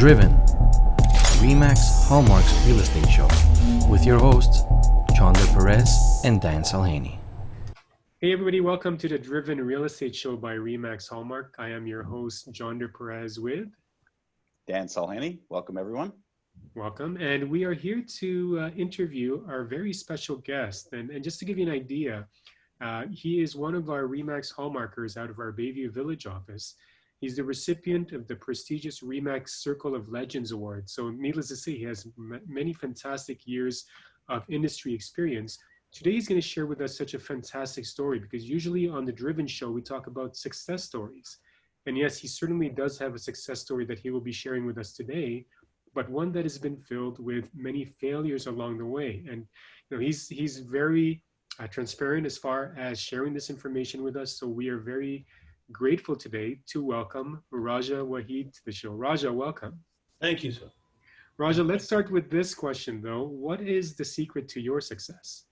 Driven, Remax Hallmark's real estate show, with your hosts, Johnder, Perez, and Dan Salhany. Hey everybody, welcome to the Driven Real Estate Show by Remax Hallmark. I am your host, Johnder Perez with Dan Salhany. Welcome everyone. Welcome. And we are here to interview our very special guest. And just to give you an idea, he is one of our Remax Hallmarkers out of our Bayview Village office. He's the recipient of the prestigious Remax Circle of Legends Award. So needless to say, he has many fantastic years of industry experience. Today he's going to share with us such a fantastic story, because usually on the Driven Show, we talk about success stories. And yes, he certainly does have a success story that he will be sharing with us today, but one that has been filled with many failures along the way. And he's very transparent as far as sharing this information with us. So we are very grateful today to welcome Raja Waheed to the show. Raja, welcome. Thank you, sir. Raja, let's start with this question though. What is the secret to your success?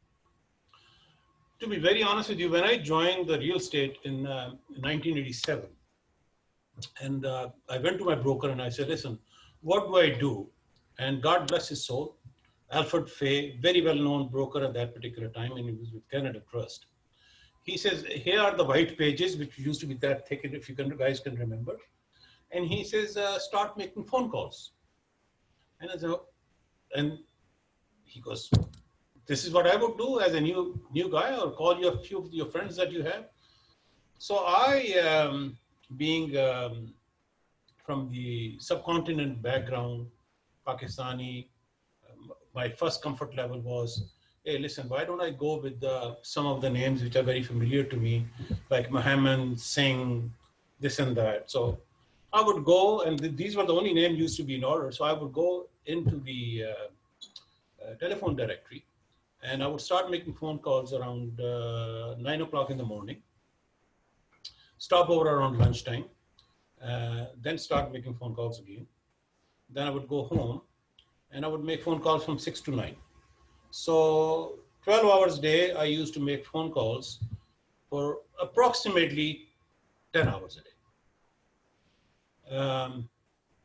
To be very honest with you, when I joined the real estate in 1987, and I went to my broker and I said, listen, what do I do? And God bless his soul, Alfred Fay, very well-known broker at that particular time, and he was with Canada Trust. He says, here are the white pages, which used to be that thick, if you guys can remember. And he says, start making phone calls. And I said, and he goes, this is what I would do as a new guy, or call you a few of your friends that you have. So I, being from the subcontinent background, Pakistani, my first comfort level was, hey, listen, why don't I go with some of the names which are very familiar to me, like Mohammed, Singh, this and that. So I would go, and these were the only names used to be in order. So I would go into the telephone directory, and I would start making phone calls around 9 o'clock in the morning, stop over around lunchtime, then start making phone calls again. Then I would go home, and I would make phone calls from 6 to 9. So 12 hours a day, I used to make phone calls for approximately 10 hours a day.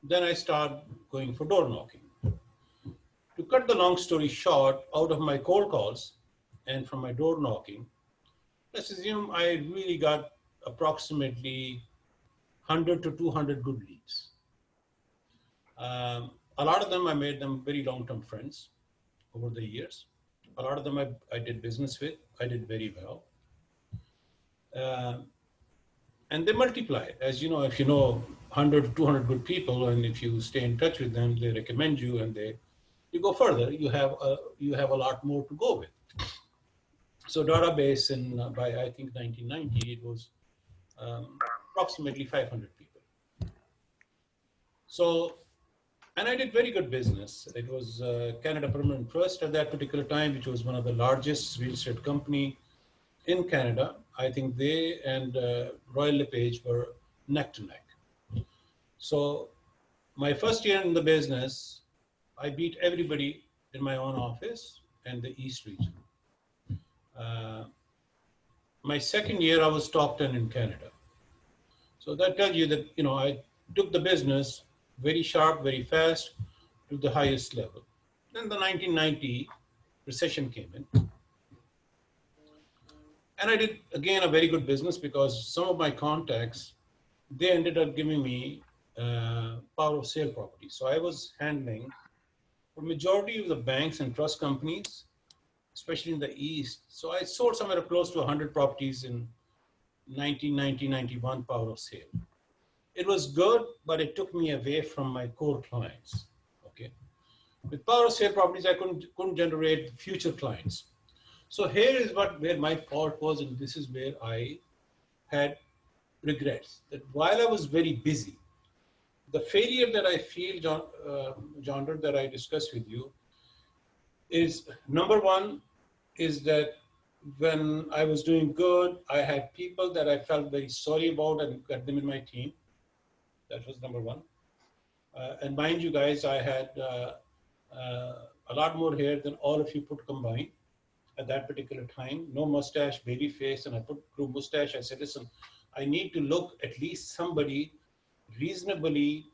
Then I started going for door knocking. To cut the long story short, out of my cold calls and from my door knocking, let's assume I really got approximately 100 to 200 good leads. A lot of them, I made them very long-term friends over the years. A lot of them I did business with. I did very well. And they multiply. As you know, if you know 100 to 200 good people, and if you stay in touch with them, they recommend you, and you go further, you have a lot more to go with. So database by I think 1990, it was approximately 500 people. So, and I did very good business. It was Canada Permanent Trust at that particular time, which was one of the largest real estate company in Canada. I think they and Royal LePage were neck to neck. So my first year in the business, I beat everybody in my own office and the East region. My second year, I was top 10 in Canada. So that tells you that, I took the business very sharp, very fast to the highest level. Then the 1990 recession came in. And I did, again, a very good business, because some of my contacts, they ended up giving me power of sale properties. So I was handling the majority of the banks and trust companies, especially in the East. So I sold somewhere close to 100 properties in 1990, 91 power of sale. It was good, but it took me away from my core clients. Okay, with power of sale properties, I couldn't generate future clients. So here is where my fault was, and this is where I had regrets. That while I was very busy, the failure that I feel, Johnder, that I discussed with you, is number one, is that when I was doing good, I had people that I felt very sorry about and got them in my team. That was number one. And mind you guys, I had a lot more hair than all of you put combined at that particular time. No mustache, baby face, and I grew mustache. I said, listen, I need to look at least somebody reasonably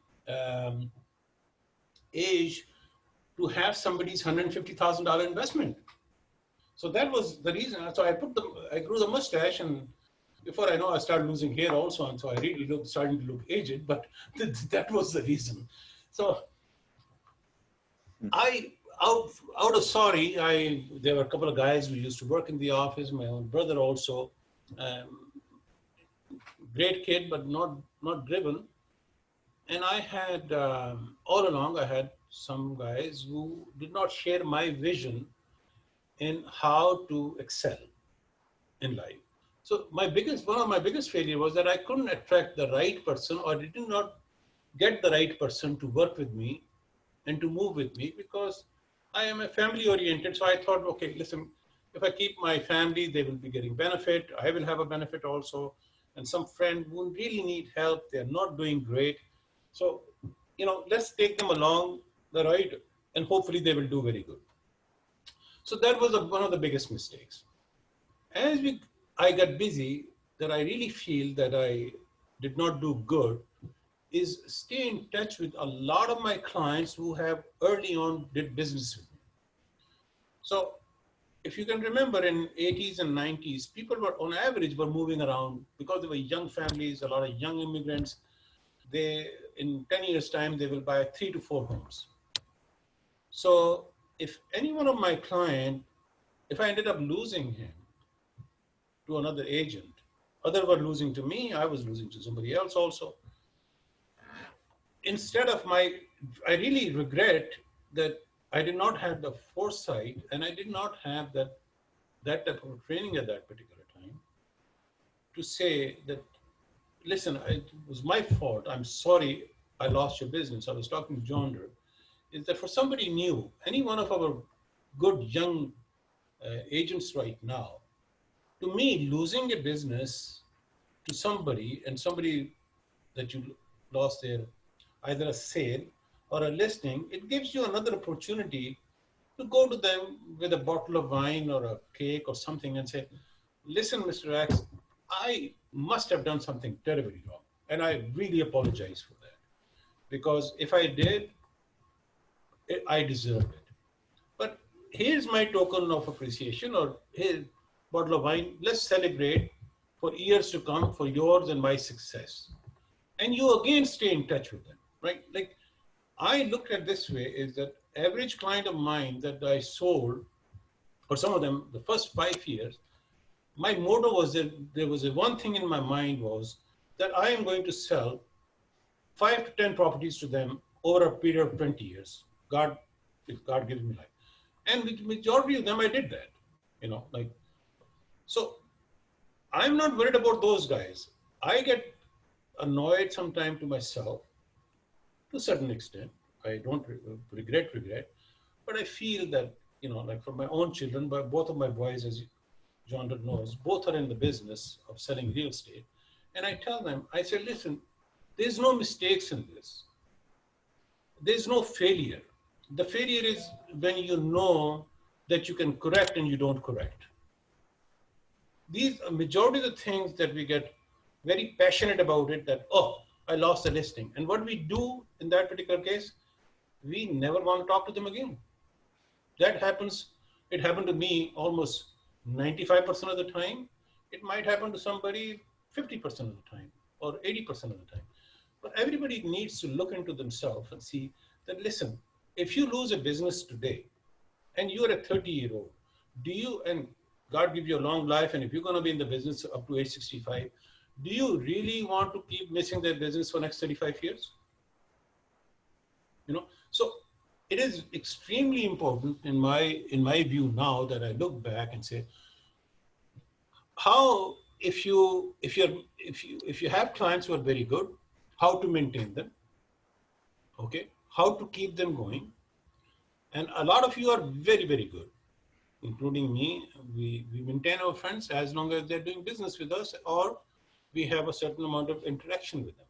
age to have somebody's $150,000 investment. So that was the reason. So I grew the mustache, and before I know, I started losing hair also, and so I really starting to look aged. But that was the reason. So I out of sorry, there were a couple of guys who used to work in the office. My own brother also, um, great kid, but not driven. And I had all along I had some guys who did not share my vision in how to excel in life. So one of my biggest failure was that I couldn't attract the right person, or did not get the right person to work with me and to move with me, because I am a family oriented. So I thought, okay, listen, if I keep my family, they will be getting benefit. I will have a benefit also. And some friend who really need help, they're not doing great. So, let's take them along the ride, and hopefully they will do very good. So that was one of the biggest mistakes. I got busy, that I really feel that I did not do good, is stay in touch with a lot of my clients who have early on did business with me. So if you can remember, in 80s and 90s, people were on average were moving around because they were young families, a lot of young immigrants. They, in 10 years time, they will buy 3 to 4 homes. So if any one of my client, if I ended up losing him to another agent, other were losing to me, I was losing to somebody else also. I really regret that I did not have the foresight, and I did not have that type of training at that particular time to say that, listen, it was my fault. I'm sorry I lost your business. I was talking to Johnder, is that for somebody new, any one of our good young agents right now, to me, losing a business to somebody, and somebody that you lost their either a sale or a listing, it gives you another opportunity to go to them with a bottle of wine or a cake or something and say, listen, Mr. X, I must have done something terribly wrong. And I really apologize for that. Because if I did, I deserve it. But here's my token of appreciation, or here, bottle of wine, let's celebrate for years to come for yours and my success. And you again stay in touch with them, right? Like, I looked at this way, is that average client of mine that I sold, for some of them, the first 5 years, my motto was that there was one thing in my mind was that I am going to sell 5 to 10 properties to them over a period of 20 years. If God gives me life. And with majority of them, I did that, so I'm not worried about those guys. I get annoyed sometimes to myself to a certain extent. I don't regret, but I feel that, like for my own children, but both of my boys, as Johnder knows, both are in the business of selling real estate. And I tell them, I say, listen, there's no mistakes in this. There's no failure. The failure is when you know that you can correct and you don't correct. These majority of the things that we get very passionate about it, that, oh, I lost the listing. And what we do in that particular case, we never want to talk to them again. That happens. It happened to me almost 95% of the time. It might happen to somebody 50% of the time or 80% of the time. But everybody needs to look into themselves and see that, listen, if you lose a business today and you're a 30-year-old, and God give you a long life, and if you're going to be in the business up to age 65, do you really want to keep missing that business for next 35 years? So it is extremely important in my view now that I look back and say, how, if you have clients who are very good, how to maintain them, okay, how to keep them going. And a lot of you are very, very good, including me. We maintain our friends as long as they're doing business with us, or we have a certain amount of interaction with them.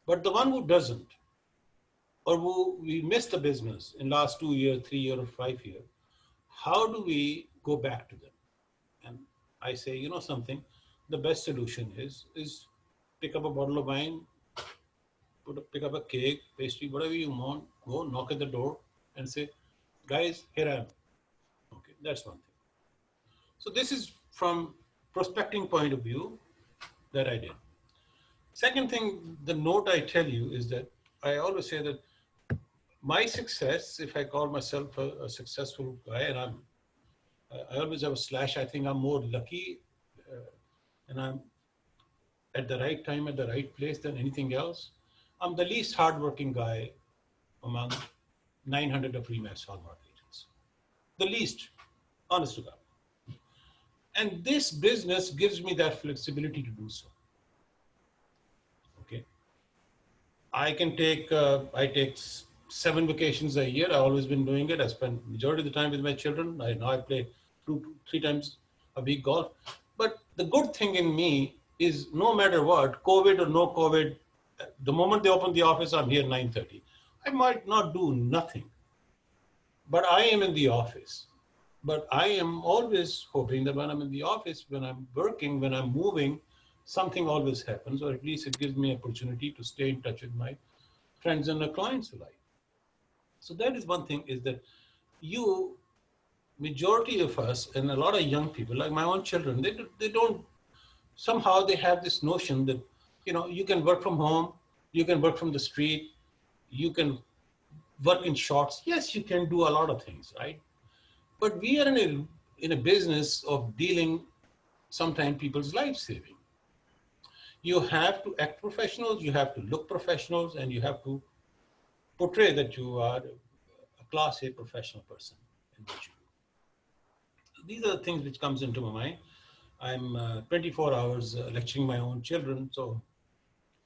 But the one who doesn't, or who we missed the business in last 2 years, 3 years, or 5 years, how do we go back to them? And I say, something, the best solution is pick up a bottle of wine, pick up a cake, pastry, whatever you want, go knock at the door and say, guys, here I am. Okay, that's one thing. So this is from prospecting point of view that I did. Second thing, the note I tell you is that I always say that my success, if I call myself a successful guy, and I always have a slash, I think I'm more lucky and I'm at the right time, at the right place than anything else. I'm the least hardworking guy among 900 of Remax Hallmark agents. The least, honest to God. And this business gives me that flexibility to do so. Okay. I can take, I take 7 vacations a year. I've always been doing it. I spend majority of the time with my children. Now I play 2-3 times a week golf. But the good thing in me is no matter what, COVID or no COVID, the moment they open the office, I'm here 9:30. I might not do nothing, but I am in the office. But I am always hoping that when I'm in the office, when I'm working, when I'm moving, something always happens, or at least it gives me opportunity to stay in touch with my friends and my clients alike. So that is one thing, is that you, majority of us, and a lot of young people, like my own children, they don't, somehow they have this notion that, you know, you can work from home, you can work from the street, you can work in shorts. Yes, you can do a lot of things, right? But we are in a business of dealing sometimes people's life saving. You have to act professionals, you have to look professionals, and you have to portray that you are a class A professional person in what you do. These are the things which comes into my mind. I'm 24 hours lecturing my own children. So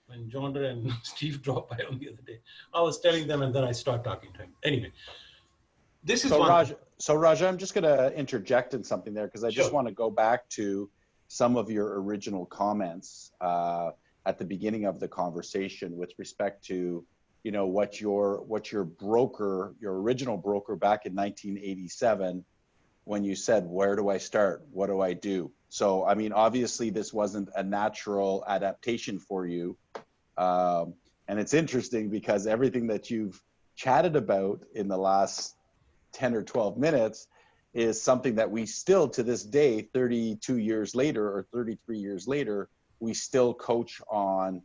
when Johnder and Steve dropped by on the other day, I was telling them and then I start talking to him. Anyway, this is Raj, I'm just going to interject in something there because I just want to go back to some of your original comments at the beginning of the conversation with respect to, you know, what your broker, your original broker back in 1987, when you said, where do I start? What do I do? So, I mean, obviously this wasn't a natural adaptation for you. And it's interesting because everything that you've chatted about in the last 10 or 12 minutes is something that we still, to this day, 32 years later or 33 years later, we still coach on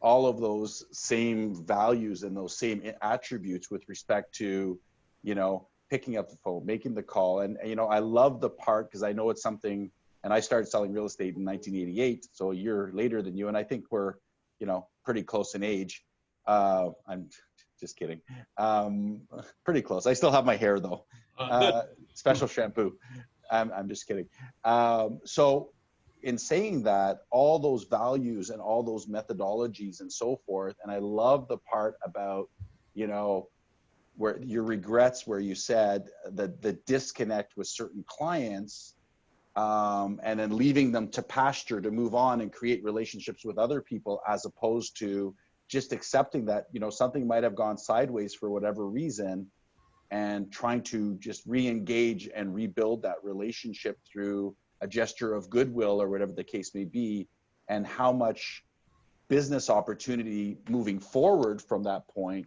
all of those same values and those same attributes with respect to, you know, picking up the phone, making the call. And you know, I love the part, because I know it's something, and I started selling real estate in 1988, so a year later than you, and I think we're, you know, pretty close in age. I'm just kidding. Pretty close. I still have my hair though. Special shampoo. I'm just kidding. So in saying that, all those values and all those methodologies and so forth, and I love the part about, you know, where your regrets, where you said that the disconnect with certain clients, and then leaving them to pasture to move on and create relationships with other people, as opposed to just accepting that, you know, something might have gone sideways for whatever reason, and trying to just re-engage and rebuild that relationship through a gesture of goodwill or whatever the case may be, and how much business opportunity moving forward from that point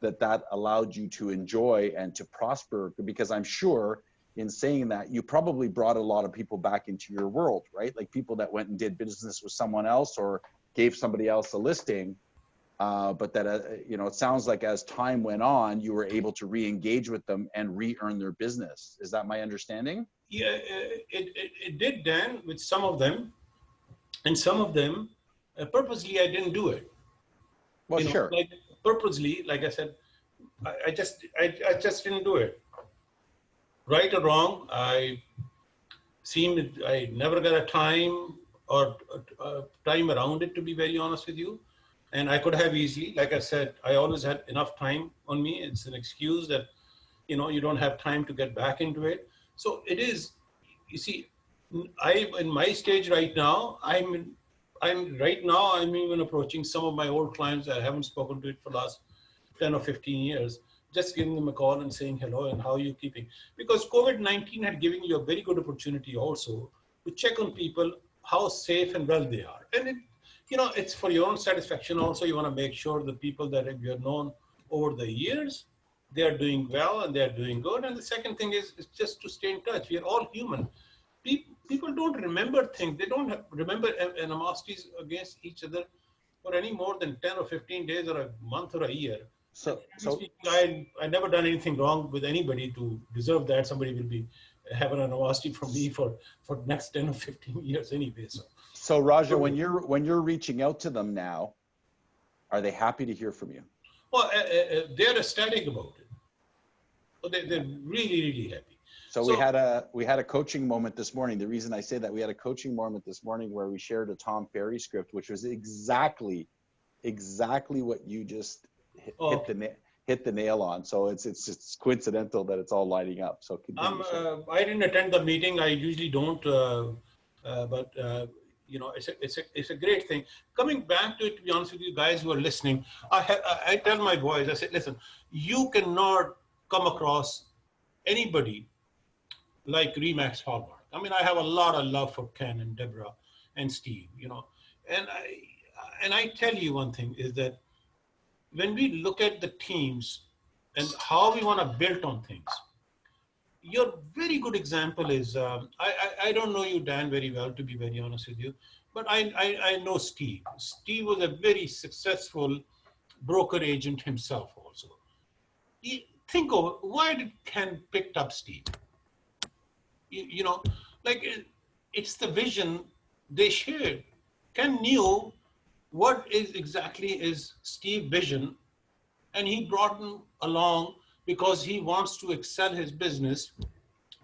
that allowed you to enjoy and to prosper. Because I'm sure in saying that, you probably brought a lot of people back into your world, right? Like people that went and did business with someone else or gave somebody else a listing. But that, you know, it sounds like as time went on, you were able to re-engage with them and re-earn their business. Is that my understanding? Yeah, it did, Dan, with some of them. And some of them, purposely, I didn't do it. Well, you know, sure. Like purposely, like I said, I just didn't do it. Right or wrong, I never got a time or time around it, to be very honest with you. And I could have easily, like I said, I always had enough time on me. It's an excuse that, you know, you don't have time to get back into it. So it is, you see, in my stage right now, I'm even approaching some of my old clients that I haven't spoken to it for the last 10 or 15 years, just giving them a call and saying hello and how are you keeping? Because COVID-19 had given you a very good opportunity also to check on people, how safe and well they are. And it's for your own satisfaction. Also, you want to make sure the people that you have known over the years, they are doing well and they are doing good. And the second thing is just to stay in touch. We are all human. People don't remember things. They don't remember animosities against each other for any more than 10 or 15 days or a month or a year. So, I never done anything wrong with anybody to deserve that. Somebody will be having an animosity from me for next 10 or 15 years anyway. So Raja, when you're reaching out to them now, are they happy to hear from you? Well, they're ecstatic about it. So they're really, really happy. So we had a coaching moment this morning. The reason I say that, we had a coaching moment this morning where we shared a Tom Ferry script, which was exactly what you just hit the nail on. So it's just coincidental that it's all lining up. So I didn't attend the meeting. I usually don't, but it's a great thing. Coming back to it, to be honest with you guys who are listening, I tell my boys, I said, listen, you cannot come across anybody like Remax Hallmark. I mean, I have a lot of love for Ken and Deborah and Steve, and I tell you one thing is that when we look at the teams and how we want to build on things, your very good example is, I don't know you, Dan, very well, to be very honest with you, but I know Steve. Steve was a very successful broker agent himself also. Think of why did Ken picked up Steve? It's the vision they shared. Ken knew what exactly is Steve's vision, and he brought him along because he wants to excel his business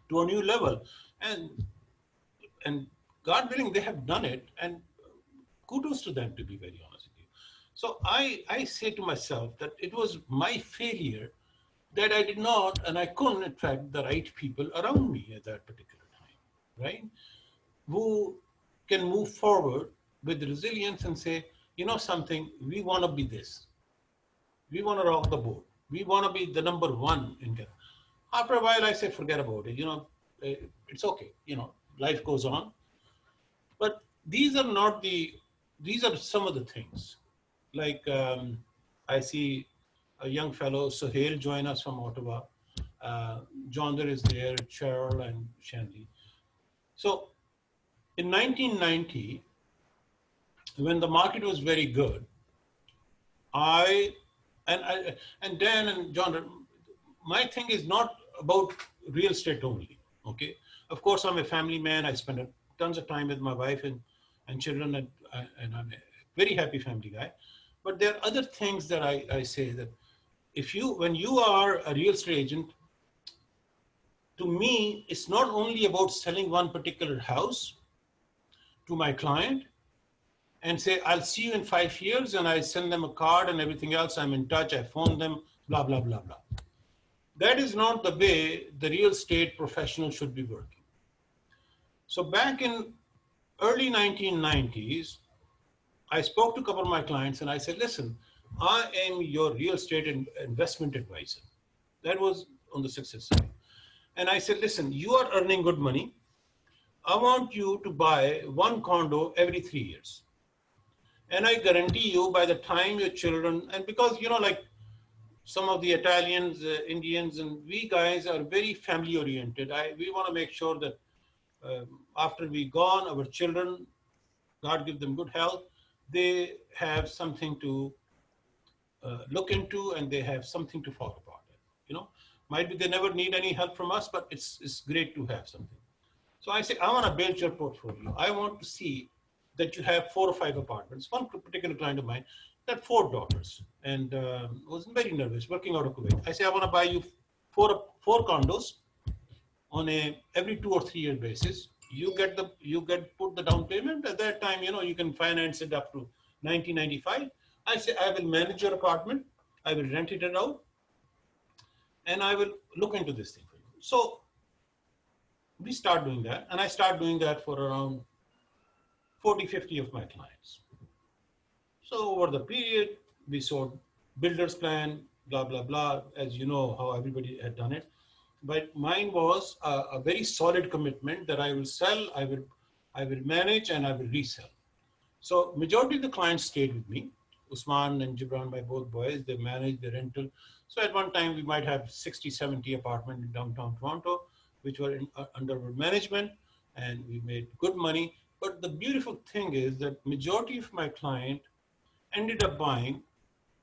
to a new level. And God willing, they have done it, and kudos to them, to be very honest with you. So I say to myself that it was my failure that I did not, and I couldn't attract the right people around me at that particular time, right? Who can move forward with resilience and say, something, we want to be this. We want to rock the boat. We want to be the number one in Canada. After a while, I say, forget about it. It's okay. Life goes on. But these are some of the things. Like I see a young fellow, Sohail, join us from Ottawa. Johnder is there, Cheryl and Shanley. So in 1990, when the market was very good, and Dan and John, my thing is not about real estate only, okay? Of course, I'm a family man. I spend tons of time with my wife and children, and I'm a very happy family guy. But there are other things that I say that when you are a real estate agent, to me, it's not only about selling one particular house to my client and say, I'll see you in 5 years, and I send them a card and everything else. I'm in touch. I phone them, blah, blah, blah, blah. That is not the way the real estate professional should be working. So back in early 1990s, I spoke to a couple of my clients and I said, listen, I am your real estate investment advisor. That was on the success side. And I said, listen, you are earning good money. I want you to buy one condo every 3 years. And I guarantee you by the time your children, and because, like some of the Italians, Indians, and we guys are very family oriented. We want to make sure that after we're gone, our children, God give them good health, they have something to look into and they have something to fall apart. Might be they never need any help from us, but it's great to have something. So I say, I want to build your portfolio. I want to see that you have 4 or 5 apartments. One particular client of mine had 4 daughters and was very nervous, working out of Kuwait. I say, I want to buy you 4 condos on every 2 or 3 year basis. You put the down payment. At that time, you can finance it up to 1995. I say, I will manage your apartment. I will rent it out. And I will look into this thing for you. So we start doing that. And I start doing that for around 40, 50 of my clients. So over the period, we sold builder's plan, blah, blah, blah, as you know how everybody had done it. But mine was a very solid commitment that I will sell, I will manage, and I will resell. So majority of the clients stayed with me. Usman and Gibran, my both boys, they managed the rental. So at one time we might have 60, 70 apartments in downtown Toronto, which were under our management, and we made good money. But the beautiful thing is that majority of my client ended up buying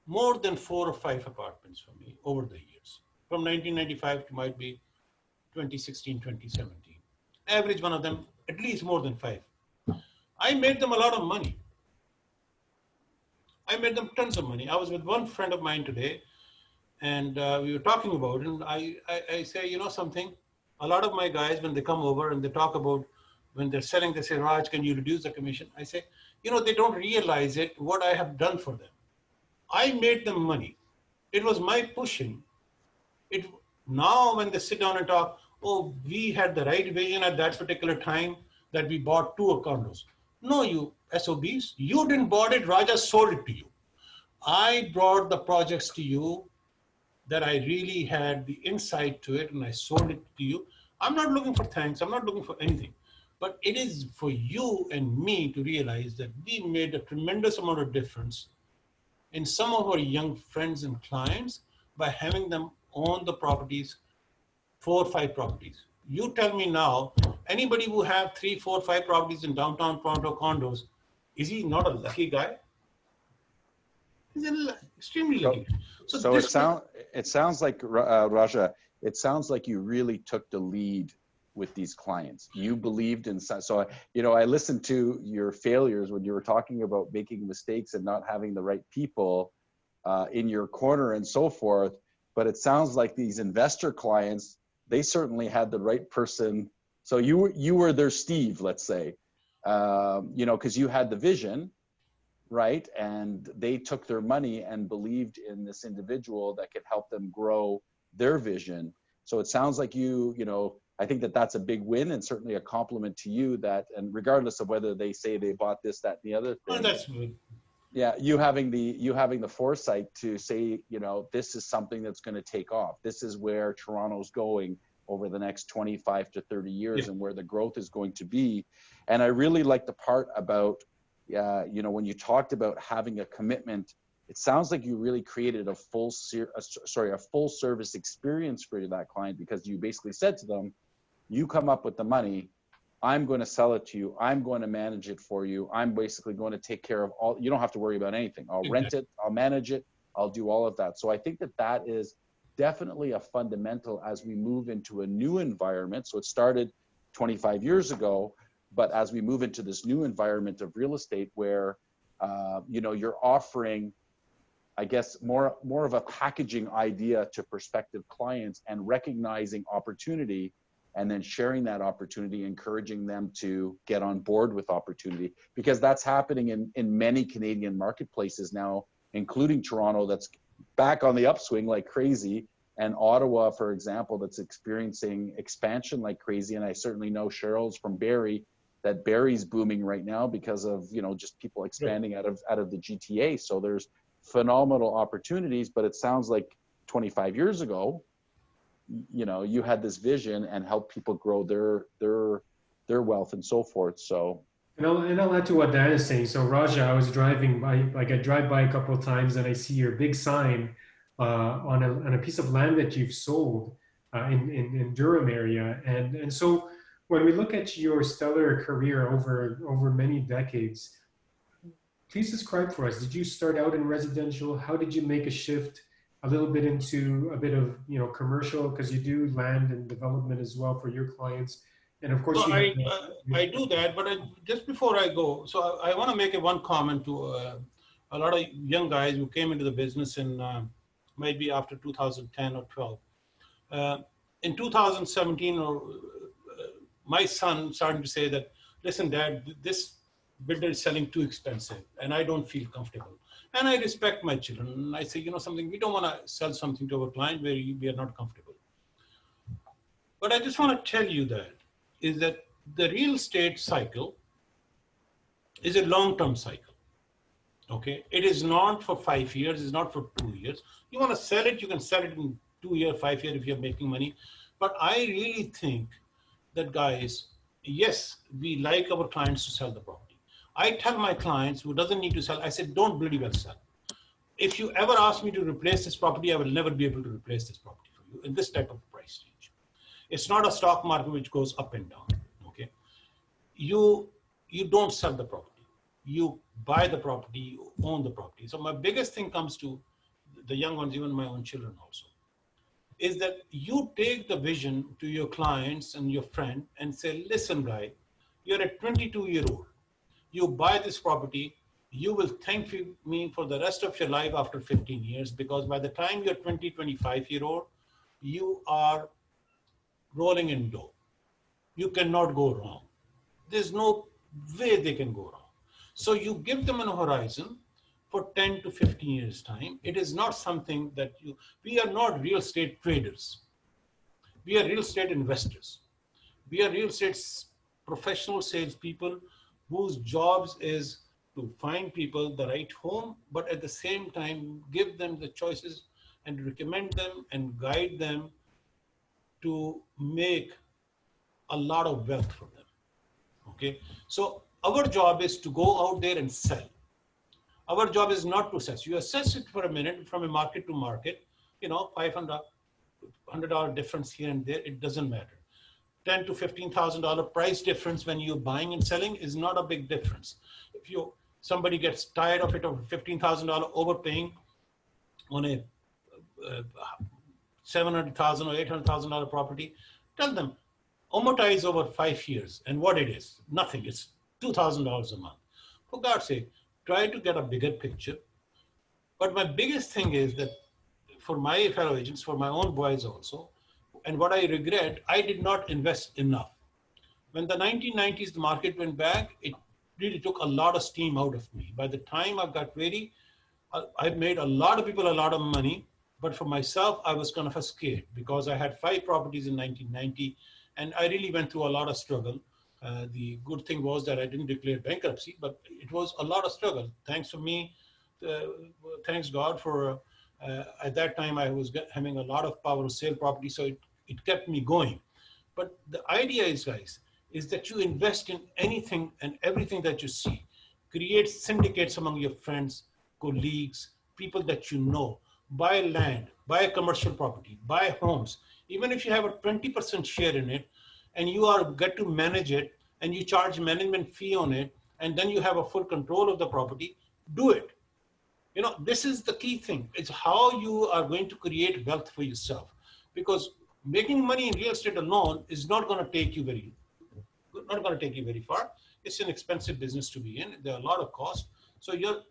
more than 4 or 5 apartments from me over the years. From 1995 to might be 2016, 2017. Average one of them, at least more than 5. I made them a lot of money. I made them tons of money. I was with one friend of mine today, and we were talking about it, and I say, you know something? A lot of my guys, when they come over and they talk about when they're selling, they say, Raj, can you reduce the commission? I say, you know, they don't realize it, what I have done for them. I made them money. It was my pushing. It now when they sit down and talk, oh, we had the right vision at that particular time that we bought 2 condos. No, you SOBs, you didn't bought it. Raja sold it to you. I brought the projects to you that I really had the insight to it, and I sold it to you. I'm not looking for thanks. I'm not looking for anything. But it is for you and me to realize that we made a tremendous amount of difference in some of our young friends and clients by having them own the properties, 4 or 5 properties. You tell me now, anybody who have 3, 4, 5 properties in downtown Toronto condos, is he not a lucky guy? He's extremely lucky. So it sounds like, Raja, it sounds like you really took the lead with these clients. You believed in, so, you know, I listened to your failures when you were talking about making mistakes and not having the right people in your corner and so forth. But it sounds like these investor clients, they certainly had the right person. So you were their Steve, let's say, you know, because you had the vision, right? And they took their money and believed in this individual that could help them grow their vision. So it sounds like you know, I think that that's a big win and certainly a compliment to you that, and regardless of whether they say they bought this, that, and the other thing. Oh, that's good. Yeah, you having the foresight to say, you know, this is something that's going to take off. This is where Toronto's going over the next 25 to 30 years and where the growth is going to be. And I really like the part about, you know, when you talked about having a commitment, it sounds like you really created a full service experience for that client, because you basically said to them, you come up with the money, I'm going to sell it to you, I'm going to manage it for you, I'm basically going to take care of all, you don't have to worry about anything. I'll rent it, I'll manage it, I'll do all of that. So I think that that is definitely a fundamental as we move into a new environment. So it started 25 years ago, but as we move into this new environment of real estate where, you know, you're offering, I guess, more of a packaging idea to prospective clients and recognizing opportunity and then sharing that opportunity, encouraging them to get on board with opportunity, because that's happening in many Canadian marketplaces now, including Toronto, that's back on the upswing like crazy, and Ottawa, for example, that's experiencing expansion like crazy. And I certainly know Cheryl's from Barrie, that Barrie's booming right now because of, you know, just people expanding out of the GTA. So there's phenomenal opportunities, but it sounds like 25 years ago, you know, you had this vision and helped people grow their wealth and so forth. So, and I'll add to what Dan is saying. So Raja, I was driving by, like I drive by a couple of times and I see your big sign on a piece of land that you've sold in Durham area. And so when we look at your stellar career over many decades, please describe for us, did you start out in residential? How did you make a shift a little bit into a bit of, you know, commercial, because you do land and development as well for your clients? And of course, so I do that, but just before I go, so I want to make one comment to a lot of young guys who came into the business in maybe after 2010 or 12. In 2017, my son started to say that, listen, Dad, this builder is selling too expensive and I don't feel comfortable. And I respect my children. I say, you know something, we don't want to sell something to our client where we are not comfortable. But I just want to tell you that the real estate cycle is a long-term cycle. Okay, it is not for 5 years, it's not for 2 years. You want to sell it, you can sell it in 2 years, 5 years if you're making money. But I really think that, guys, yes, we like our clients to sell the property. I tell my clients who doesn't need to sell, I said, don't bloody well sell. If you ever ask me to replace this property, I will never be able to replace this property for you in this type of price range. It's not a stock market which goes up and down, okay? You don't sell the property. You buy the property, you own the property. So my biggest thing comes to the young ones, even my own children also, is that you take the vision to your clients and your friend and say, listen, guy, you're a 22-year-old. You buy this property, you will thank me for the rest of your life after 15 years, because by the time you're 20, 25-year-old, you are rolling in dough. You cannot go wrong. There's no way they can go wrong. So you give them an horizon for 10 to 15 years time. It is not something that we are not real estate traders. We are real estate investors. We are real estate professional salespeople whose jobs is to find people the right home, but at the same time, give them the choices and recommend them and guide them to make a lot of wealth for them, okay? So our job is to go out there and sell. Our job is not to assess. You assess it for a minute from a market to market, $500 difference here and there, it doesn't matter. $10,000 to $15,000 price difference when you're buying and selling is not a big difference. If somebody gets tired of it, of $15,000 overpaying on a $700,000 or $800,000 property, tell them amortize over 5 years, and what it is, nothing. It's $2,000 a month. For God's sake, try to get a bigger picture. But my biggest thing is that for my fellow agents, for my own boys also, and what I regret, I did not invest enough. When the 1990s, the market went back, it really took a lot of steam out of me. By the time I got ready, I made a lot of people a lot of money, but for myself, I was kind of scared because I had 5 properties in 1990, and I really went through a lot of struggle. The good thing was that I didn't declare bankruptcy, but it was a lot of struggle. Thanks God for, at that time, I was having a lot of power of sale property, so it kept me going. But the idea is, guys, is that you invest in anything and everything that you see. Create syndicates among your friends, colleagues, people that you know. Buy land, buy a commercial property, buy homes. Even if you have a 20% share in it and you get to manage it and you charge management fee on it, and then you have a full control of the property, do it. This is the key thing. It's how you are going to create wealth for yourself, because making money in real estate alone is not going to take you very far. It's an expensive business to be in. There are a lot of costs. So your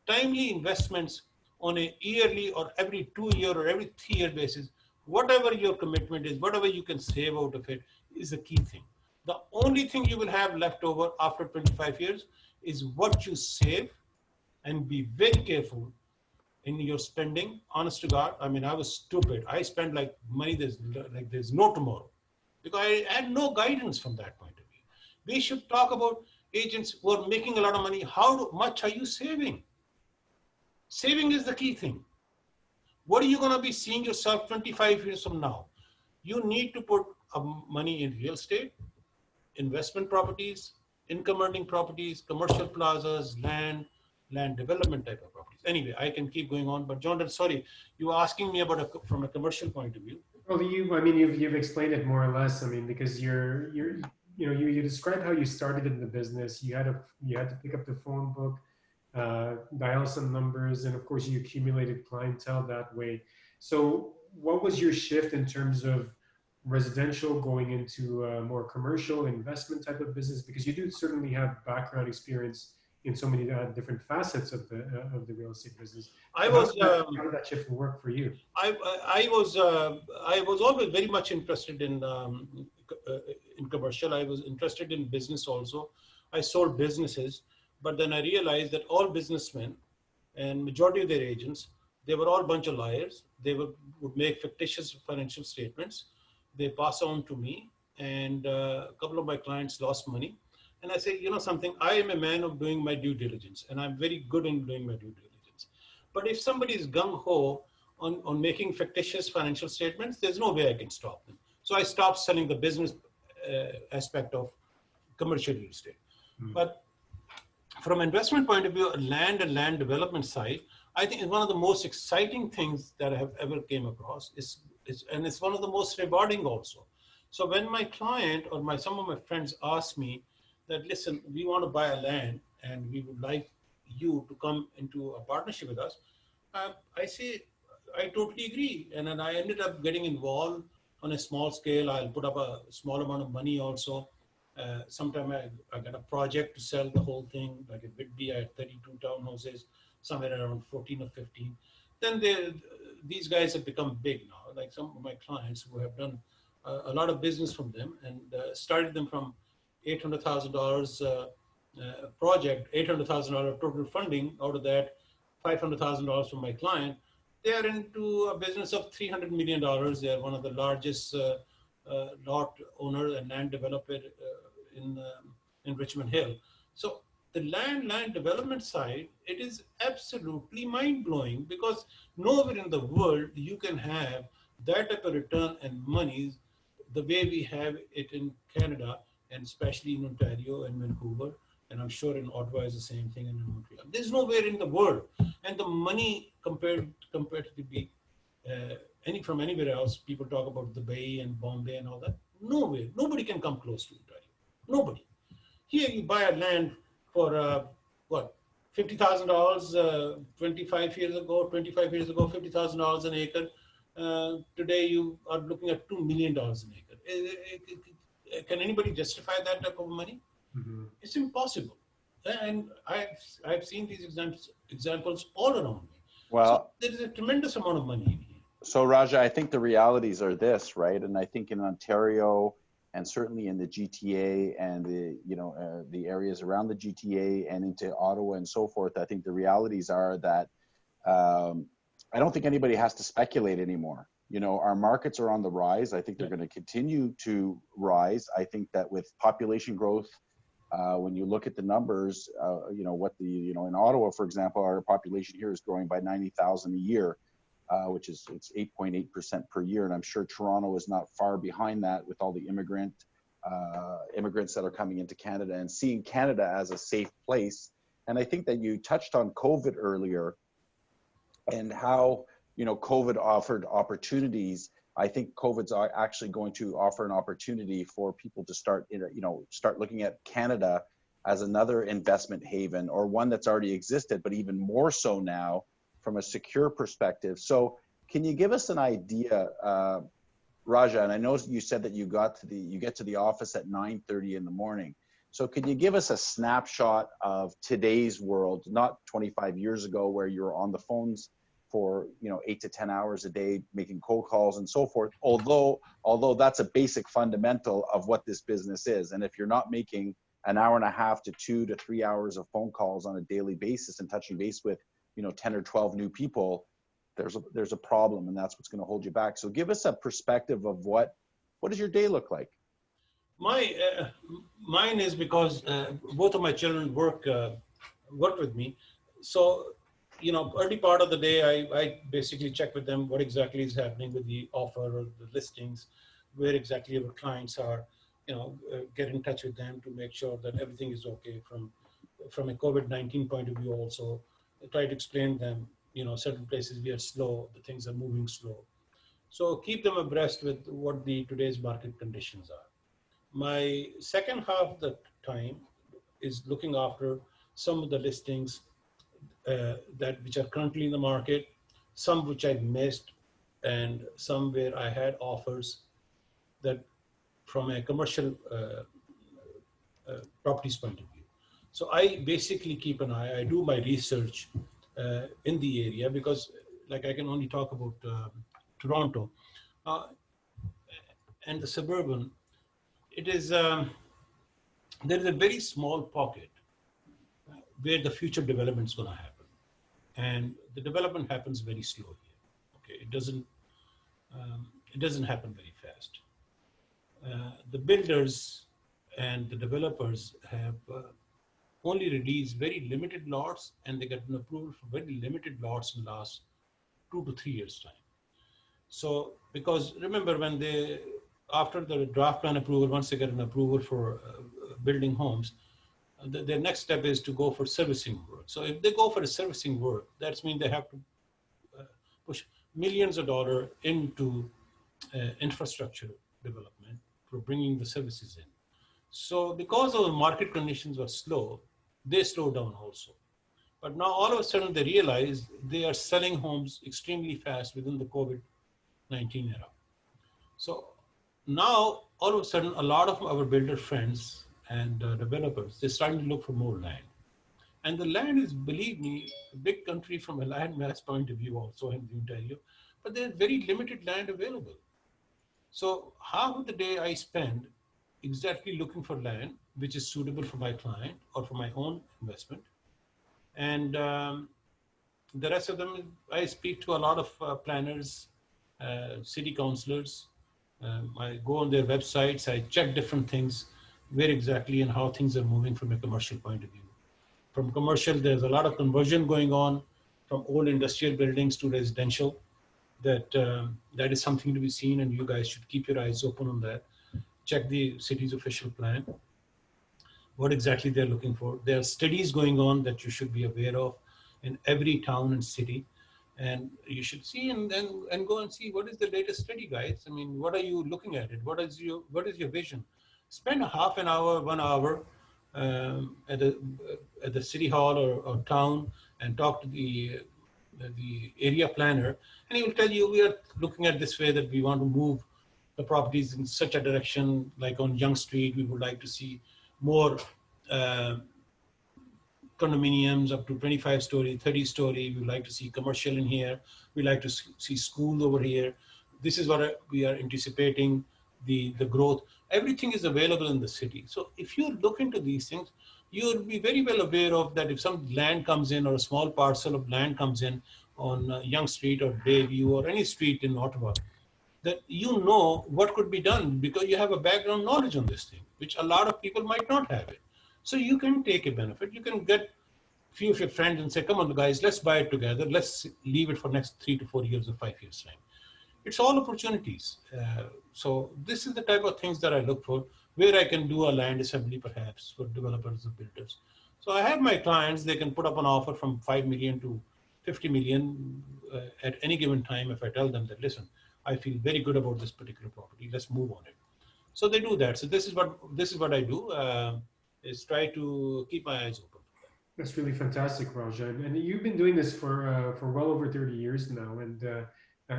timely investments on a yearly or every 2-year or every 3-year basis, whatever your commitment is, whatever you can save out of it is the key thing. The only thing you will have left over after 25 years is what you save, and be very careful in your spending. Honest to God, I mean, I was stupid. I spent like money there's no tomorrow, because I had no guidance from that point of view. We should talk about agents who are making a lot of money. How much are you saving? Saving is the key thing. What are you going to be seeing yourself 25 years from now? You need to put money in real estate, investment properties, income earning properties, commercial plazas, land development type of properties. Anyway, I can keep going on, but Johnder, sorry, you were asking me about from a commercial point of view. Well, you've explained it more or less. I mean, because you described how you started in the business. You had to pick up the phone book, dial some numbers, and of course you accumulated clientele that way. So what was your shift in terms of residential going into a more commercial investment type of business? Because you do certainly have background experience in so many different facets of the real estate business. How did that shift work for you? I was always very much interested in commercial. I was interested in business also. I sold businesses, but then I realized that all businessmen and majority of their agents, they were all a bunch of liars. They would make fictitious financial statements. They pass on to me, and a couple of my clients lost money. And I say, something, I am a man of doing my due diligence, and I'm very good in doing my due diligence. But if somebody is gung-ho on making fictitious financial statements, there's no way I can stop them. So I stopped selling the business aspect of commercial real estate. But from investment point of view, land and land development side, I think is one of the most exciting things that I have ever came across. And it's one of the most rewarding also. So when my client or some of my friends ask me that, listen, we want to buy a land and we would like you to come into a partnership with us, I say, I totally agree. And then I ended up getting involved on a small scale. I'll put up a small amount of money also. Sometime I got a project to sell the whole thing, like at Whitby, I had 32 townhouses, somewhere around 14 or 15. Then these guys have become big now, like some of my clients who have done a lot of business from them and started them from $800,000 project, $800,000 total funding. Out of that, $500,000 from my client. They are into a business of $300 million. They are one of the largest lot owner and land developer in Richmond Hill. So the land development side, it is absolutely mind blowing because nowhere in the world you can have that type of return and money the way we have it in Canada and especially in Ontario and Vancouver. And I'm sure in Ottawa is the same thing in Montreal. There's nowhere in the world. And the money comparatively from anywhere else, people talk about the Bay and Bombay and all that. Nowhere, nobody can come close to Ontario. Nobody. Here you buy a land for what, $50,000 25 years ago, $50,000 an acre. Today you are looking at $2 million an acre. Can anybody justify that type of money? Mm-hmm. It's impossible. And I've seen these examples all around me. Well, so there is a tremendous amount of money in here. So Raja, I think the realities are this, right? And I think in Ontario and certainly in the GTA and the areas around the GTA and into Ottawa and so forth, I think the realities are that I don't think anybody has to speculate anymore. Our markets are on the rise. I think they're going to continue to rise. I think that with population growth, when you look at the numbers, in Ottawa, for example, our population here is growing by 90,000 a year. Which is it's 8.8% per year, and I'm sure Toronto is not far behind that with all the immigrants that are coming into Canada and seeing Canada as a safe place. And I think that you touched on COVID earlier, and how COVID offered opportunities. I think COVID's actually going to offer an opportunity for people to start looking at Canada as another investment haven, or one that's already existed, but even more so now from a secure perspective. So can you give us an idea, Raja, and I know you said that you get to the office at 9:30 in the morning. So could you give us a snapshot of today's world, not 25 years ago where you were on the phones for 8 to 10 hours a day making cold calls and so forth, although that's a basic fundamental of what this business is. And if you're not making an hour and a half to 2 to 3 hours of phone calls on a daily basis and touching base with 10 or 12 new people, there's a problem, and that's what's going to hold you back. So give us a perspective of what does your day look like? Mine is because both of my children work with me. So, early part of the day, I basically check with them what exactly is happening with the offer or the listings, where exactly our clients are, get in touch with them to make sure that everything is okay from a COVID-19 point of view also. I try to explain them, certain places we are slow, the things are moving slow. So keep them abreast with what today's market conditions are. My second half of the time is looking after some of the listings which are currently in the market, some which I've missed, and some where I had offers that from a commercial properties point of view. So I basically keep an eye, I do my research in the area, because like I can only talk about Toronto and the suburban. It is, there is a very small pocket where the future development is going to happen. And the development happens very slowly. Okay, it doesn't happen very fast. The builders and the developers have only released very limited lots, and they get an approval for very limited lots in the last 2 to 3 years' time. So, because remember, after the draft plan approval, once they get an approval for building homes, their next step is to go for servicing work. So if they go for a servicing work, that means they have to push millions of dollars into infrastructure development for bringing the services in. So because our market conditions were slow, they slowed down also. But now all of a sudden they realize they are selling homes extremely fast within the COVID-19 era. So now all of a sudden a lot of our builder friends and developers, they're starting to look for more land. And the land is, believe me, a big country from a land mass point of view also in Ontario, but there's very limited land available. So half of the day I spend exactly looking for land which is suitable for my client or for my own investment. And the rest of them, I speak to a lot of planners, city councillors. I go on their websites, I check different things, where exactly and how things are moving from a commercial point of view. From commercial, there's a lot of conversion going on from old industrial buildings to residential. That is something to be seen, and you guys should keep your eyes open on that. Check the city's official plan, what exactly they're looking for. There are studies going on that you should be aware of in every town and city. And you should see and go and see what is the latest study, guys. I mean, what are you looking at it? What is your vision? Spend a half an hour, 1 hour at the city hall or town and talk to the area planner, and he will tell you, we are looking at this way, that we want to move the properties in such a direction. Like on Young Street, we would like to see more condominiums up to 25 story, 30 story. We would like to see commercial in here. We like to see schools over here. This is what we are anticipating, the growth. Everything is available in the city. So if you look into these things, you'll be very well aware of that. If some land comes in or a small parcel of land comes in on Young Street or Bayview or any street in Ottawa, that you know what could be done because you have a background knowledge on this thing, which a lot of people might not have it. So you can take a benefit. You can get a few of your friends and say, come on guys, let's buy it together. Let's leave it for next 3 to 4 years or 5 years time. It's all opportunities. So this is the type of things that I look for, where I can do a land assembly perhaps for developers or builders. So I have my clients, they can put up an offer from 5 million to 50 million at any given time. If I tell them that, listen, I feel very good about this particular property, let's move on it. So they do that. So this is what I do, is try to keep my eyes open. That's really fantastic, Raja. And you've been doing this for well over 30 years now, and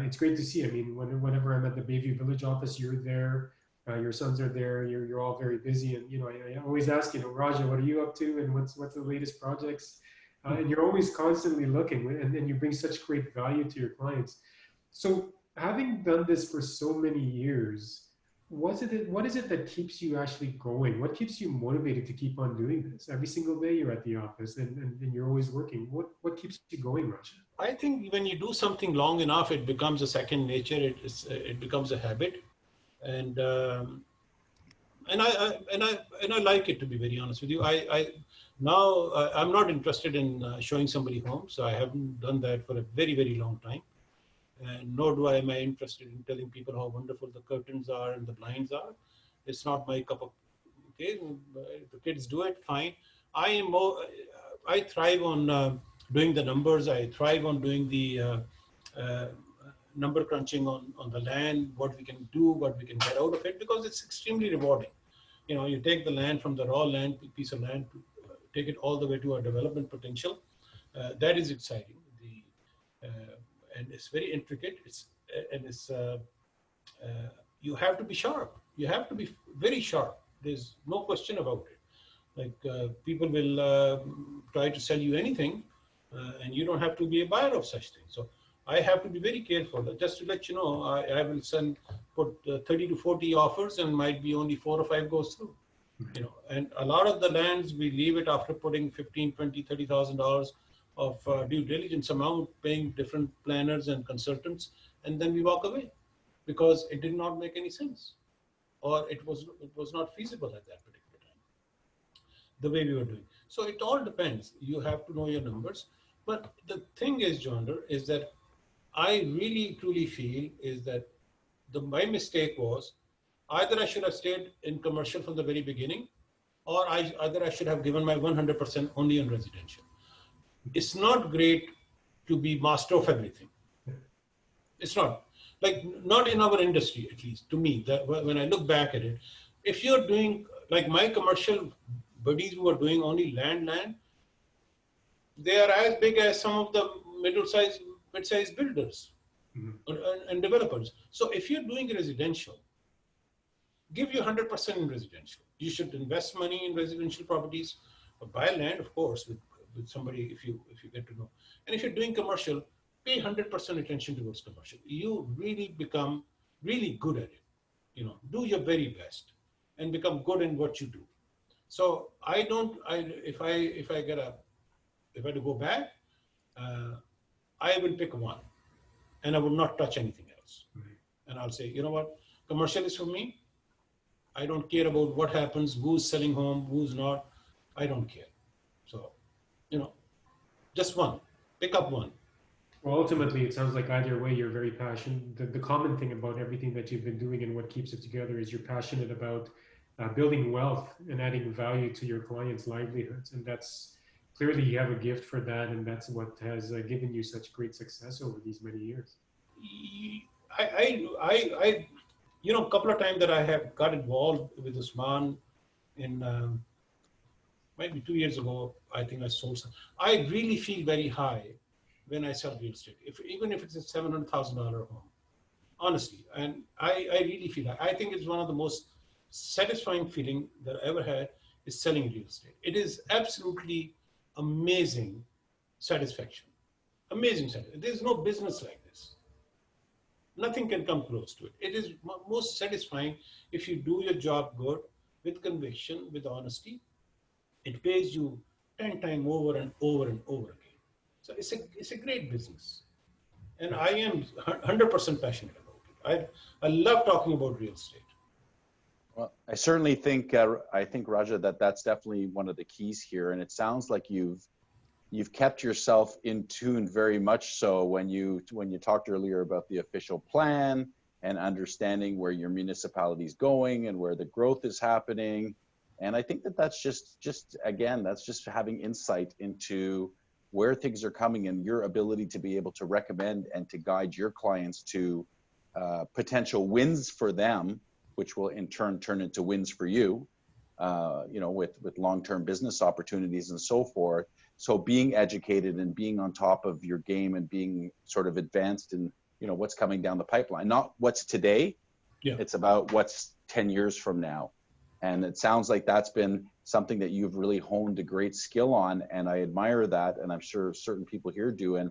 it's great to see. I mean, whenever I'm at the Bayview Village office, you're there. Your sons are there. You're all very busy, and I always ask, Raja, what are you up to, and what's the latest projects? And you're always constantly looking, and you bring such great value to your clients. So, having done this for so many years, what is it that keeps you actually going? What keeps you motivated to keep on doing this? Every single day you're at the office and you're always working. What keeps you going, Raja? I think when you do something long enough, it becomes a second nature. It becomes a habit, and I like it, to be very honest with you. I'm not interested in showing somebody home, so I haven't done that for a very, very long time. And nor am I interested in telling people how wonderful the curtains are and the blinds are. It's not my cup of tea. The kids do it, fine. I thrive on doing the numbers. I thrive on doing the number crunching on the land, what we can do, what we can get out of it, because it's extremely rewarding. You take the land from the raw land, piece of land, take it all the way to our development potential. That is exciting. And it's very intricate. You have to be sharp. You have to be very sharp. There's no question about it. Like people will try to sell you anything, and you don't have to be a buyer of such things. So I have to be very careful. Just to let you know, I will put 30 to 40 offers, and might be only 4 or 5 goes through. And a lot of the lands we leave it after putting $15,000, $20,000, $30,000 of due diligence amount, paying different planners and consultants, and then we walk away because it did not make any sense, or it was not feasible at that particular time, the way we were doing. So it all depends. You have to know your numbers. But the thing is, Johnder, is that I really truly feel is that my mistake was either I should have stayed in commercial from the very beginning, or either I should have given my 100% only on residential. It's not great to be master of everything. It's not. Like, not in our industry, at least to me, that when I look back at it, if you're doing, like my commercial buddies who are doing only land, they are as big as some of the mid-sized builders and developers. So if you're doing residential, give you 100% in residential. You should invest money in residential properties, or buy land, of course, with somebody if you get to know. And if you're doing commercial, pay 100% attention towards commercial. You really become really good at it. Do your very best and become good in what you do. So if I had to go back, I will pick one, and I will not touch anything else. And I'll say, you know what, commercial is for me. I don't care about what happens, who's selling home, who's not. I don't care. So, just one. Pick up one. Well, ultimately, it sounds like either way, you're very passionate. The common thing about everything that you've been doing and what keeps it together is you're passionate about building wealth and adding value to your clients' livelihoods. And that's clearly, you have a gift for that. And that's what has given you such great success over these many years. A couple of times that I have got involved with Usman in maybe 2 years ago, I think I sold some. I really feel very high when I sell real estate, even if it's a $700,000 home, honestly. And I really feel that. I think it's one of the most satisfying feeling that I ever had is selling real estate. It is absolutely amazing satisfaction. Amazing satisfaction. There's no business like this. Nothing can come close to it. It is most satisfying if you do your job good, with conviction, with honesty. It pays you 10 times over and over and over again. So it's a great business. And I am 100% passionate about it. I love talking about real estate. Well, I certainly think, Raja, that's definitely one of the keys here. And it sounds like you've kept yourself in tune very much so when you talked earlier about the official plan and understanding where your municipality is going and where the growth is happening. And I think that's just again, that's just having insight into where things are coming and your ability to be able to recommend and to guide your clients to potential wins for them, which will in turn turn into wins for you, with long-term business opportunities and so forth. So being educated and being on top of your game and being sort of advanced in, what's coming down the pipeline, not what's today. Yeah. It's about what's 10 years from now. And it sounds like that's been something that you've really honed a great skill on. And I admire that. And I'm sure certain people here do. And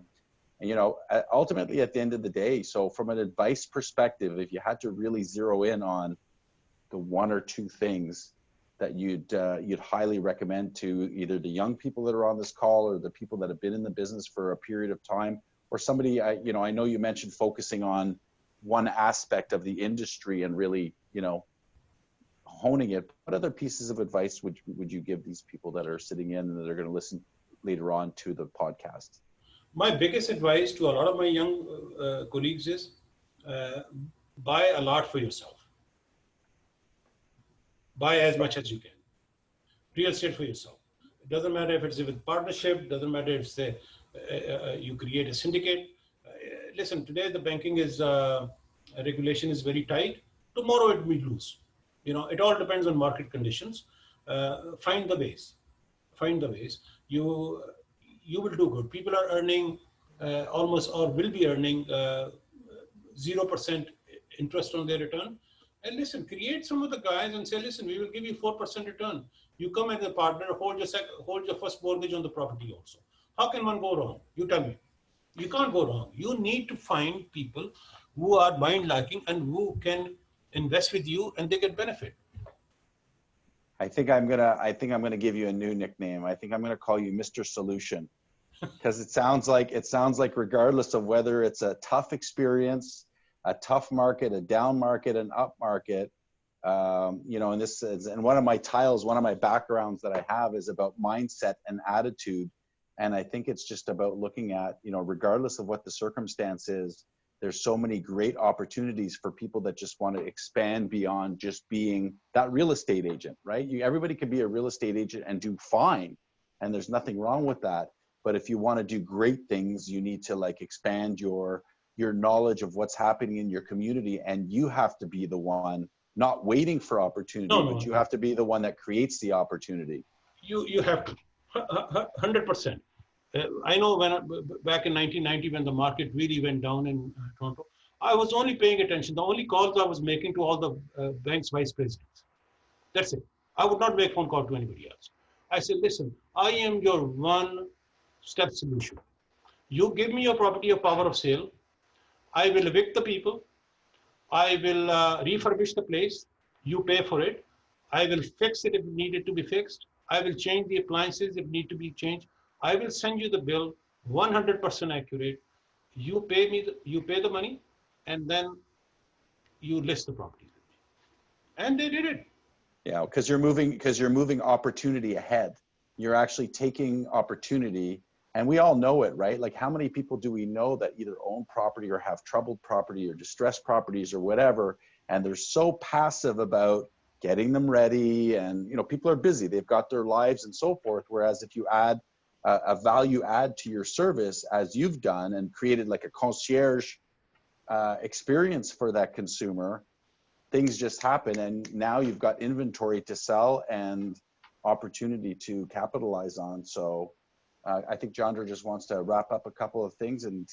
ultimately at the end of the day, so from an advice perspective, if you had to really zero in on the one or two things that you'd highly recommend to either the young people that are on this call or the people that have been in the business for a period of time, or somebody, I know you mentioned focusing on one aspect of the industry and really, honing it. What other pieces of advice would you give these people that are sitting in and that are going to listen later on to the podcast? My biggest advice to a lot of my young colleagues is buy a lot for yourself. Buy as much as you can. Real estate for yourself. It doesn't matter if it's with partnership, doesn't matter if you create a syndicate. Listen, today the banking regulation is very tight. Tomorrow it will be loose. It all depends on market conditions. Find the ways. You will do good. People are earning almost or will be earning 0% interest on their return. And listen, create some of the guys and say, listen, we will give you 4% return. You come as a partner, hold your first mortgage on the property also. How can one go wrong? You tell me. You can't go wrong. You need to find people who are mind lacking and who can invest with you and they get benefit. I think I'm gonna give you a new nickname. I think I'm gonna call you Mr. Solution, because it sounds like regardless of whether it's a tough experience, a tough market, a down market, an up market, and this is, and one of my backgrounds that I have is about mindset and attitude. And I think it's just about looking at, regardless of what the circumstance is, There's so many great opportunities for people that just want to expand beyond just being that real estate agent, right? Everybody can be a real estate agent and do fine, and there's nothing wrong with that. But if you want to do great things, you need to like expand your knowledge of what's happening in your community, and you have to be the one not waiting for opportunity, but you have to be the one that creates the opportunity. You have to 100%. I know back in 1990 when the market really went down in Toronto, I was only paying attention. The only calls I was making to all the bank's vice presidents. That's it. I would not make phone call to anybody else. I said, listen, I am your one-step solution. You give me your property of power of sale. I will evict the people. I will refurbish the place. You pay for it. I will fix it if needed to be fixed. I will change the appliances if need to be changed. I will send you the bill, 100% accurate. You pay the money, and then you list the property with me. And they did it. Yeah, because you're moving opportunity ahead. You're actually taking opportunity, and we all know it, right? Like, how many people do we know that either own property or have troubled property or distressed properties or whatever, and they're so passive about getting them ready, and people are busy, they've got their lives and so forth. Whereas if you add a value add to your service, as you've done, and created like a concierge experience for that consumer, things just happen, and now you've got inventory to sell and opportunity to capitalize on. So I think Johnder just wants to wrap up a couple of things, and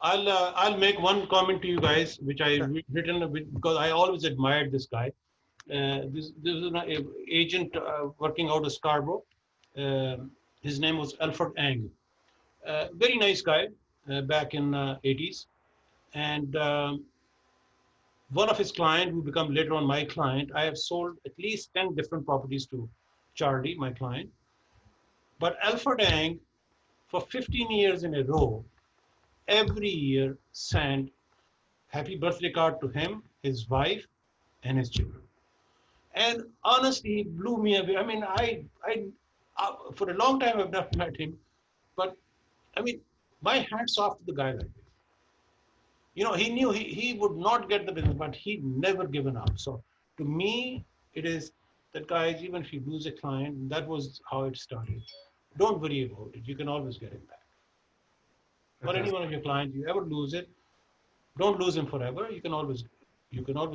I'll make one comment to you guys, which I written because I always admired this guy. This is an agent working out of Scarborough. His name was Alfred Ang. Very nice guy back in 80s. And one of his clients, who become later on my client, I have sold at least 10 different properties to Charlie, my client. But Alfred Ang, for 15 years in a row, every year sent happy birthday card to him, his wife, and his children. And honestly, he blew me away. I mean, I for a long time I've not met him, but I mean, my hat's off to the guy like this. He knew he would not get the business, but he never given up. So to me, it is that, guys, even if you lose a client, that was how it started. Don't worry about it. You can always get it back. For any one of your clients, you ever lose it, don't lose him forever. You can always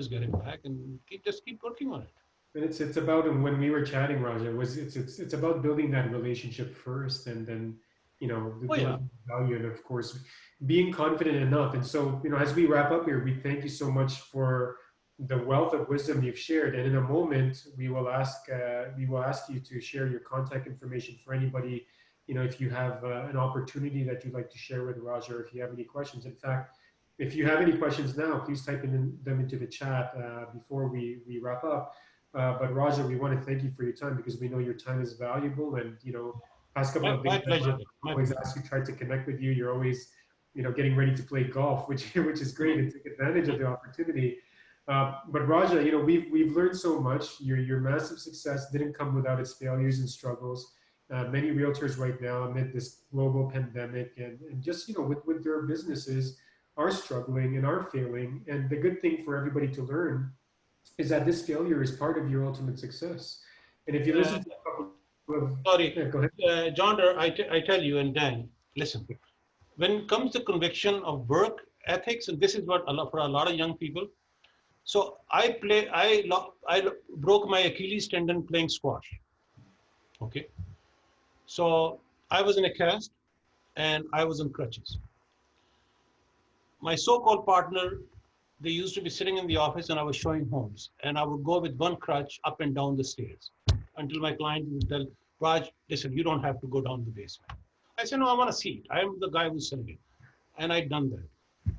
get it back, and just keep working on it. And it's about, and when we were chatting, Raja, it's about building that relationship first, and then the value, and of course being confident enough. And so as we wrap up here, we thank you so much for the wealth of wisdom you've shared. And in a moment, we will ask you to share your contact information for anybody. If you have an opportunity that you'd like to share with Raja, or if you have any questions. In fact, if you have any questions now, please type them into the chat before we wrap up. But Raja, we want to thank you for your time, because we know your time is valuable, and past couple of days, my pleasure. I always ask you, try to connect with you. You're always getting ready to play golf, which is great, and take advantage of the opportunity. But Raja, we've learned so much. Your massive success didn't come without its failures and struggles. Many realtors right now, amid this global pandemic, and just with their businesses, are struggling and are failing. And the good thing for everybody to learn is that this failure is part of your ultimate success. And if you listen to a couple of... Sorry, go ahead. Johnder, I tell you, and Dan, listen. When it comes to conviction of work ethics, and this is what for a lot of young people. So I broke my Achilles tendon playing squash. Okay. So I was in a cast, and I was on crutches. My so-called partner, they used to be sitting in the office, and I was showing homes, and I would go with one crutch up and down the stairs until my client would tell, Raj, listen, you don't have to go down the basement. I said, no, I want to see it. I am the guy who's selling it. And I'd done that.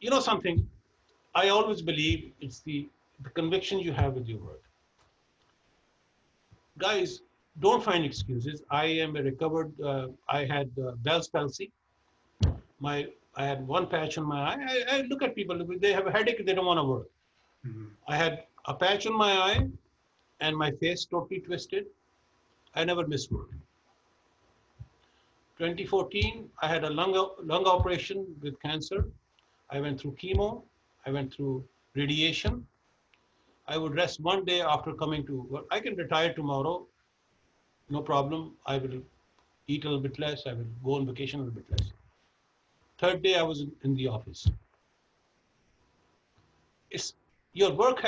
You know something? I always believe it's the conviction you have with your work. Guys, don't find excuses. I am a recovered, I had Bell's palsy. I had one patch on my eye. I look at people, they have a headache, they don't want to work. Mm-hmm. I had a patch on my eye and my face totally twisted. I never missed work. 2014, I had a lung operation with cancer. I went through chemo. I went through radiation. I would rest one day after coming to work. I can retire tomorrow, no problem. I will eat a little bit less. I will go on vacation a little bit less. Third day, I was in the office. It's your work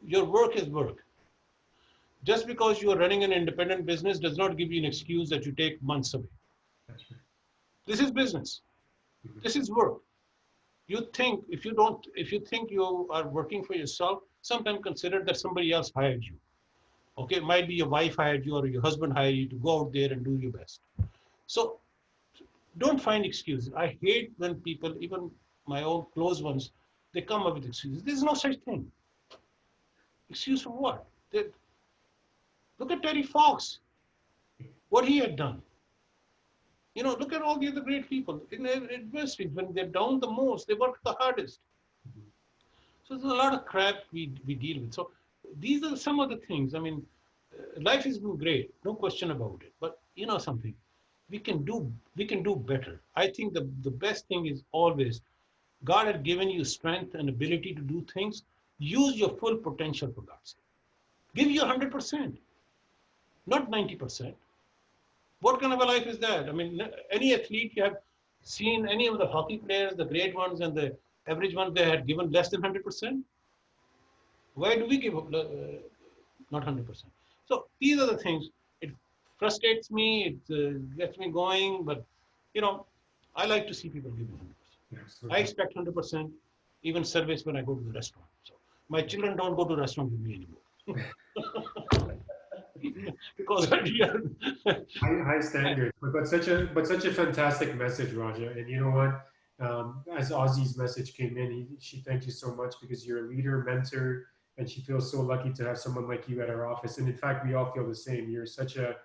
your work is work. Just because you are running an independent business does not give you an excuse that you take months away. That's right. This is business. This is work. If you think you are working for yourself, sometimes consider that somebody else hired you. Okay, it might be your wife hired you or your husband hired you to go out there and do your best. So don't find excuses. I hate when people, even my own close ones, they come up with excuses. There's no such thing. Excuse for what? Look at Terry Fox, what he had done. Look at all the other great people in adversity. When they're down the most, they work the hardest. So there's a lot of crap we deal with. So these are some of the things. I mean, life has been great, no question about it. But you know something, we can do better. I think the best thing is always, God had given you strength and ability to do things. Use your full potential, for God's sake. Give you 100%, not 90%. What kind of a life is that? I mean, any athlete, you have seen any of the hockey players, the great ones and the average ones, they had given less than 100%. Why do we give up not 100%? So these are the things. It frustrates me. It gets me going. But, I like to see people give me 100%. Absolutely. I expect 100%, even service when I go to the restaurant. So my children don't go to restaurant with me anymore. Because high standard, but such a fantastic message, Raja. And you know what? As Ozzy's message came in, she thanked you so much because you're a leader, mentor, and she feels so lucky to have someone like you at our office. And in fact, we all feel the same. You're such a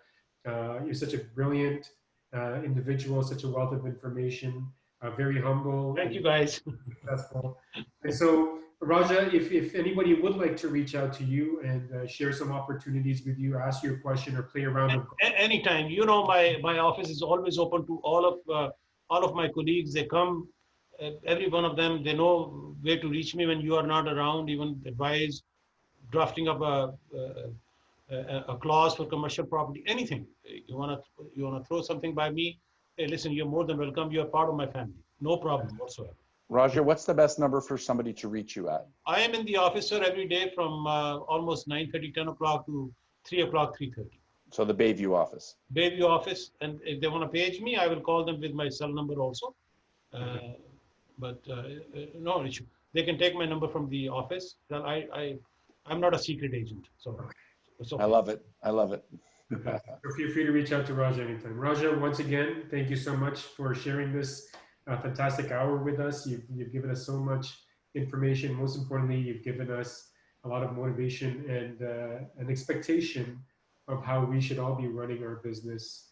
brilliant individual, such a wealth of information, very humble. Thank you, guys. Successful. And so, Raja, if anybody would like to reach out to you and share some opportunities with you, ask you a question or play around with anytime, my office is always open to all of my colleagues. They come, every one of them, they know where to reach me when you are not around, even advise, drafting up a clause for commercial property, anything. You want to throw something by me, hey, listen, you're more than welcome. You're part of my family. No problem whatsoever. Roger, what's the best number for somebody to reach you at? I am in the office, sir, every day from almost 9:30, 10 o'clock to 3 o'clock, 3:30. So the Bayview office. Bayview office. And if they want to page me, I will call them with my cell number also. But no issue. They can take my number from the office. I'm not a secret agent. So it's okay. I love it. I love it. So feel free to reach out to Raja anytime. Raja, once again, thank you so much for sharing this fantastic hour with us. You've given us so much information. Most importantly, you've given us a lot of motivation and an expectation of how we should all be running our business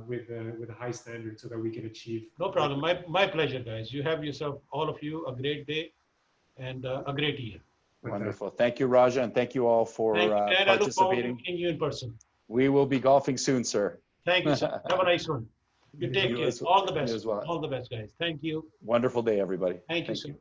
with a high standard so that we can achieve. No problem. My pleasure, guys. You have yourself, all of you, a great day and a great year. Wonderful. Thank you, Raja, and thank you all for and I look forward to participating. meeting you in person. We will be golfing soon, sir. Thank you, sir. Have a nice one. You take care. as well. All the best. You as well. All the best, guys. Thank you. Wonderful day, everybody. Thank you, sir.